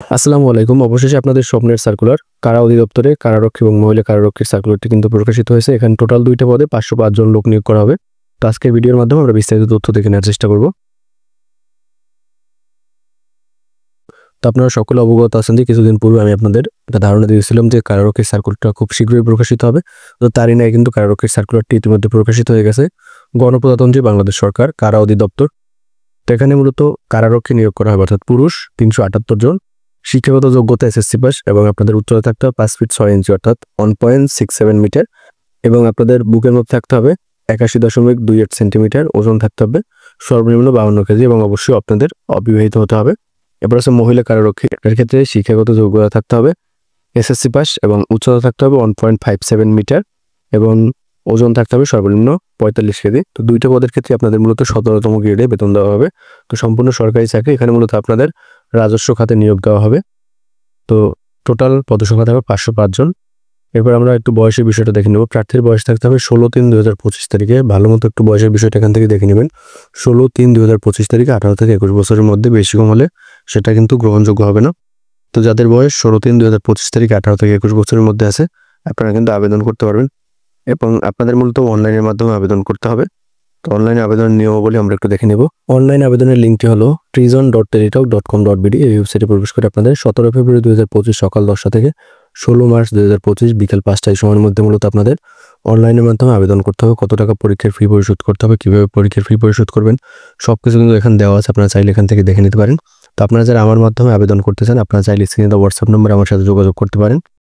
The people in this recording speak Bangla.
আসসালামু আলাইকুম। অবশেষে আপনাদের স্বপ্নের সার্কুলার কারা অধিদপ্তরে কারারক্ষী এবং মহিলা কারারক্ষীর সার্কুলারটি কিন্তু প্রকাশিত হয়েছে। এখানে টোটাল 2টা পদে 505 জন লোক নিয়োগ করা হবে। তো আজকের ভিডিওর মাধ্যমে আমরা বিস্তারিত তথ্য দেখে নেওয়ার চেষ্টা করব। তো আপনারা সকলে অবগত আছেন যে কিছুদিন পূর্বে আমি আপনাদের একটা ধারণা দিয়েছিলাম যে কারারক্ষীর সার্কুলারটা খুব শীঘ্রই প্রকাশিত হবে। তো তারই ন্যায় কিন্তু কারারক্ষীর সার্কুলারটি ইতিমধ্যে প্রকাশিত হয়ে গেছে। গণপ্রজাতন্ত্রী বাংলাদেশ সরকার কারা অধিদপ্তর। তো এখানে মূলত কারারক্ষী নিয়োগ করা হবে, অর্থাৎ পুরুষ 378 জন, শিক্ষাগত যোগ্যতা এসএসসি পাস এবং আপনাদের উচ্চতা থাকতে হবে 5 ফিট 6 ইঞ্চি অর্থাৎ 1.67 মিটার এবং আপনাদের বুকের মধ্যে থাকতে হবে 81.28 সেন্টিমিটার, ওজন থাকতে হবে সর্বনিম্ন 52 কেজি এবং অবশ্যই আপনাদের অবিবাহিত হতে হবে। এরপর আছে মহিলা কারারক্ষী। এর ক্ষেত্রে শিক্ষাগত যোগ্যতা থাকতে হবে এসএসসি পাস এবং উচ্চতা থাকতে হবে 1.57 মিটার এবং ওজন থাকতে হবে সর্বনিম্ন 45 কেজি। তো 2টা পদের ক্ষেত্রে আপনাদের মূলত 17তম গ্রেডে বেতন দেওয়া হবে। তো সম্পূর্ণ সরকারি চাকরি। এখানে মূলত আপনাদের রাজস্ব খাতে নিয়োগ দেওয়া হবে। তো টোটাল পদসংখ্যা থাকবে 505 জন। এরপর আমরা একটু বয়সের বিষয়টা দেখে নেব। প্রার্থীর বয়স থাকতে হবে 16/3/2025 তারিখে। ভালো মতো একটু বয়সের বিষয়টা এখান থেকে দেখে নেবেন। 16/3/2025 তারিখে 18 থেকে 21 বছরের মধ্যে, বেশি কম হলে সেটা কিন্তু গ্রহণযোগ্য হবে না। তো যাদের বয়স 16/3/2025 তারিখে 18 থেকে 21 বছরের মধ্যে আছে, আপনারা কিন্তু আবেদন করতে পারবেন এবং আপনাদের মূলত অনলাইনের মাধ্যমে আবেদন করতে হবে। তো অনলাইনে আবেদনের নিয়মাবলী আমরা একটু দেখে নেব। অনলাইন আবেদনের লিঙ্কটি হলো treason.teletalk.com.bd। এই ওয়েবসাইটে প্রবেশ করে আপনাদের 17 ফেব্রুয়ারি 2025 সকাল 10টা থেকে 16 মার্চ 2025 বিকাল 5টায় সময়ের মধ্যে মূলত আপনাদের অনলাইনের মাধ্যমে আবেদন করতে হবে। কত টাকা পরীক্ষার ফি পরিশোধ করতে হবে, কিভাবে পরীক্ষার ফি পরিশোধ করবেন, সবকিছু কিন্তু এখানে দেওয়া আছে। আপনারা চাইলে এখান থেকে দেখে নিতে পারেন। তো আপনারা যারা আমার মাধ্যমে আবেদন করতে চান, আপনারা চাইলে স্ক্রিনে দেওয়া হোয়াটসঅ্যাপ নম্বরে আমার সাথে যোগাযোগ করতে পারেন।